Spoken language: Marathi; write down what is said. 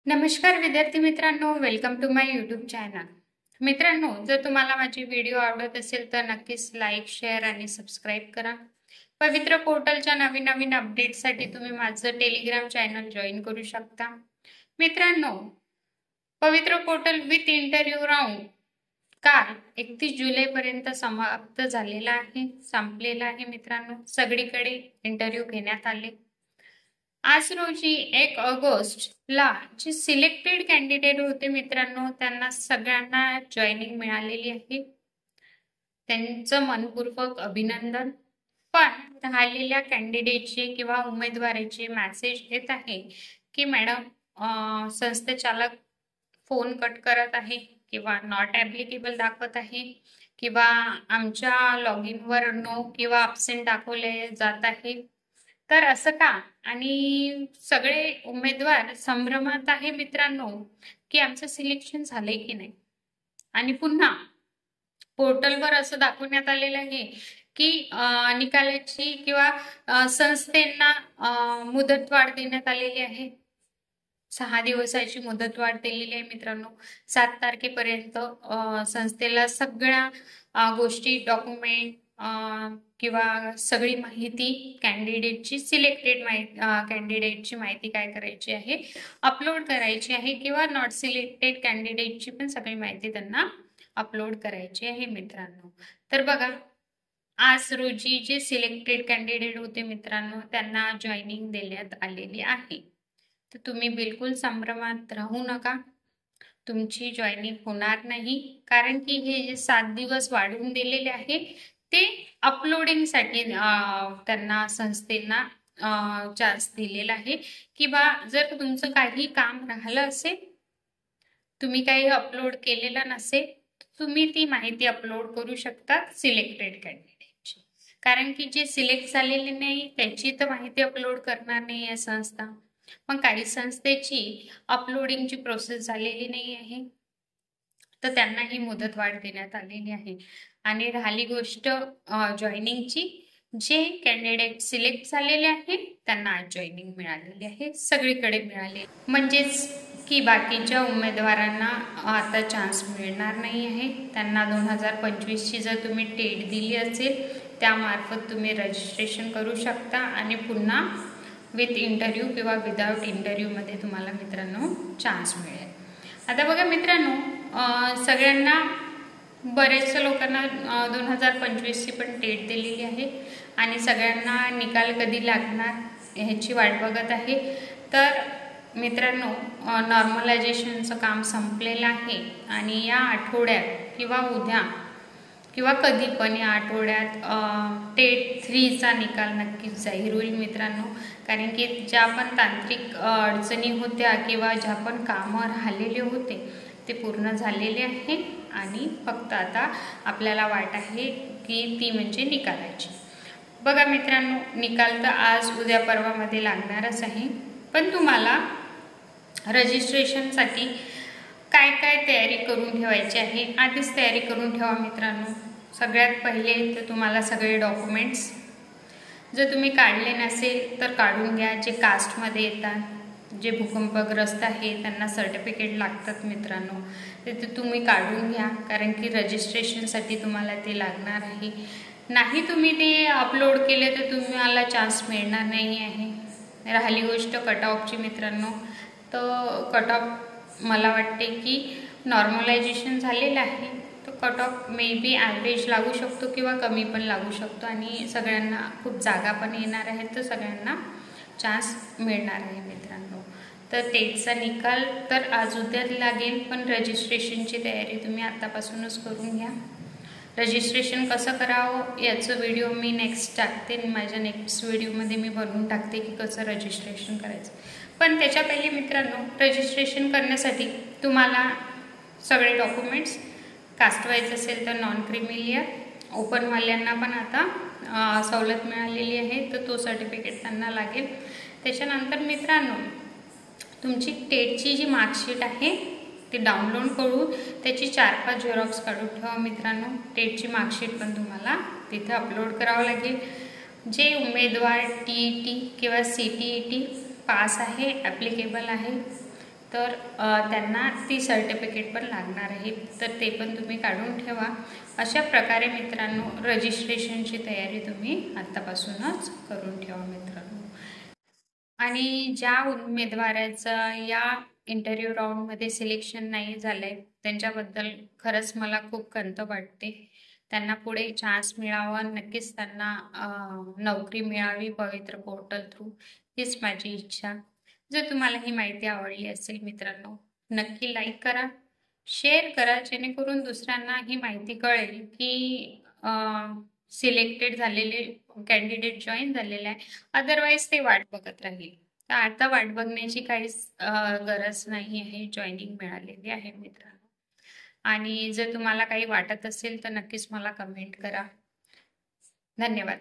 नमस्कार विद्यार्थी मित्रांनो, welcome to my YouTube channel. मित्रांनो, जर तुम्हाला माझी व्हिडिओ आवडत असेल तर नक्कीच लाईक, शेअर आणि सबस्क्राईब करा. पवित्र पोर्टलच्या नवीन नवीन अपडेटसाठी तुम्ही माझं टेलिग्राम चॅनल जॉईन करू शकता. मित्रांनो, पवित्र पोर्टल विथ इंटरव्ह्यू राऊंड काल 31 जुलै पर्यंत समाप्त झालेला आहे, संपलेला आहे. मित्रांनो, सगळीकडे इंटरव्ह्यू घेण्यात आले. आज रोजी 1 ऑगस्टला जे सिलेक्टेड कॅन्डिडेट होते मित्रांनो, त्यांना सगळ्यांना जॉईनिंग मिळालेली आहे. त्यांचं मनपूर्वक अभिनंदन. पण राहिलेल्या कॅन्डिडेटचे किंवा उमेदवाराचे मेसेज येत आहे की मॅडम संस्थाचालक फोन कट करत आहे किंवा नॉट ॲप्लिकेबल दाखवत आहे किंवा आमच्या लॉगिनवर नो किंवा अब्सेंट दाखवले जात आहे. तर असं का? आणि सगळे उमेदवार संभ्रमात आहे मित्रांनो की आमचं सिलेक्शन झालंय की नाही. आणि पुन्हा पोर्टलवर असं दाखवण्यात आलेलं आहे की निकालाची किंवा संस्थेंना मुदतवाढ देण्यात आलेली आहे. 6 दिवसाची मुदतवाढ दिलेली आहे मित्रांनो. 7 तारखेपर्यंत संस्थेला सगळ्या गोष्टी, डॉक्युमेंट किंवा सगळी माहिती कॅन्डिडेटची, सिलेक्टेड कॅन्डिडेटची माहिती काय करायची आहे, अपलोड करायची आहे किंवा नॉट सिलेक्टेड कॅन्डिडेटची पण सगळी माहिती त्यांना अपलोड करायची आहे मित्रांनो. तर बघा, आज रोजी जे सिलेक्टेड कॅन्डिडेट होते मित्रांनो, त्यांना जॉईनिंग देण्यात आलेली आहे. तर तुम्ही बिलकुल संभ्रमात राहू नका. तुमची जॉईनिंग होणार नाही, कारण की हे जे 7 दिवस वाढवून दिलेले आहे ते अपलोडिंगसाठी त्यांना, संस्थेना चान्स दिलेला आहे. किंवा जर तुमचं काही काम राहिलं असेल, तुम्ही काही अपलोड केलेलं नसेल, तुम्ही ती माहिती अपलोड करू शकता सिलेक्टेड कॅन्डिडेटची. कारण की जे सिलेक्ट झालेले नाही त्याची तर माहिती अपलोड करणार नाही आहे संस्था. पण काही संस्थेची अपलोडिंगची प्रोसेस झालेली नाही आहे, तर त्यांना ही मुदतवाढ देण्यात आलेली आहे. आणि राहिली गोष्ट जॉईनिंगची, जे कॅन्डिडेट सिलेक्ट झालेले आहेत त्यांना आज जॉईनिंग मिळालेली आहे, सगळीकडे मिळाले. म्हणजेच की बाकीच्या उमेदवारांना आता चान्स मिळणार नाही आहे. त्यांना 2025ची जर तुम्ही टेट दिली असेल त्यामार्फत तुम्ही रजिस्ट्रेशन करू शकता आणि पुन्हा विथ इंटरव्ह्यू किंवा विदाउट इंटरव्ह्यूमध्ये तुम्हाला मित्रांनो चान्स मिळेल. आता बघा मित्रांनो, सगळ्यांना, बरेचशा लोकांना 2025ची पण टेट दिलेली आहे आणि सगळ्यांना निकाल कधी लागणार ह्याची वाट बघत आहे. तर मित्रांनो, नॉर्मलायझेशनचं काम संपलेलं आहे आणि या आठवड्यात किंवा उद्या किंवा कधी पण या आठवड्यात टेट 3चा निकाल नक्कीच जाहीर होईल मित्रांनो. कारण की ज्या पण तांत्रिक अडचणी होत्या किंवा ज्या पण कामं राहिलेले होते ते पूर्ण झालेले आहे आणि फक्त आता आपल्याला वाट आहे की ती म्हणजे निकालाची. बघा मित्रांनो, निकाल तर आज उद्या परवामध्ये लागणारच आहे. पण तुम्हाला रजिस्ट्रेशनसाठी काय काय तयारी करून ठेवायची आहे, आधीच तयारी करून ठेवा मित्रांनो. सगळ्यात पहिले तर तुम्हाला सगळे डॉक्युमेंट्स जर तुम्ही काढले नसेल तर काढून घ्या. जे कास्टमध्ये येतात, जे भूकंपग्रस्त आहे त्यांना सर्टिफिकेट लागतात मित्रांनो, ते तुम्ही काढून घ्या. कारण की रजिस्ट्रेशनसाठी तुम्हाला ते लागणार आहे. नाही तुम्ही ते अपलोड केले तर तुम्हाला चान्स मिळणार नाही आहे. राहिली गोष्ट कट ऑफची मित्रांनो, तर कट ऑफ मला वाटते की नॉर्मलायझेशन झालेलं आहे, तर cut of may be average लागू शकतो किंवा कमी पण लागू शकतो आणि सगळ्यांना खूप जागा पण येणार आहेत, तर सगळ्यांना चान्स मिळणार आहे मित्रांनो. तर टेटचा निकाल तर आज उद्या लागेल, पण रजिस्ट्रेशनची तयारी तुम्ही आत्तापासूनच करून घ्या. रजिस्ट्रेशन कसं करावं याचं व्हिडिओ मी नेक्स्ट टाकते, माझ्या नेक्स्ट व्हिडिओमध्ये मी बनवून टाकते की कसं रजिस्ट्रेशन करायचं. पण त्याच्या पहिले मित्रांनो, रजिस्ट्रेशन करण्यासाठी तुम्हाला सगळे डॉक्युमेंट्स, कास्ट वाईज असेल तर नॉन क्रिमिलियर, ओपनवाल्यांना पण आता सवलत मिळालेली आहे, तर तो सर्टिफिकेट त्यांना लागेल. त्याच्यानंतर मित्रांनो, तुमची टेटची जी मार्कशीट आहे ते डाउनलोड करून त्याची 4-5 झेरॉक्स काढून ठेवा मित्रांनो. टेटची मार्कशीट पण तुम्हाला तिथे अपलोड करावं लागेल. जे उमेदवार TET किंवा CTET पास आहे, ॲप्लिकेबल आहे, तर त्यांना ती सर्टिफिकेट पण लागणार आहे, तर ते पण तुम्ही काढून ठेवा. अशा प्रकारे मित्रांनो रजिस्ट्रेशनची तयारी तुम्ही आत्तापासूनच करून ठेवा मित्रांनो. आणि ज्या उमेदवाराचं या इंटरव्ह्यू राऊंडमध्ये सिलेक्शन नाही झालंय त्यांच्याबद्दल खरंच मला खूप खंत वाटते. त्यांना पुढे चान्स मिळावा, नक्कीच त्यांना नोकरी मिळावी पवित्र पोर्टल थ्रू, हीच माझी इच्छा. जर तुम्हाला ही माहिती आवडली असेल मित्रांनो, नक्की लाईक करा, शेअर करा, जेणेकरून दुसऱ्यांना ही माहिती कळेल की सिलेक्टेड झालेले कॅन्डिडेट जॉईन झालेले आहे, अदरवाईज ते वाट बघत राहील. तर आता वाट बघण्याची काहीच गरज नाही आहे, जॉईनिंग मिळालेली आहे मित्रांनो. आणि जर तुम्हाला काही वाटत असेल तर नक्कीच मला कमेंट करा. धन्यवाद.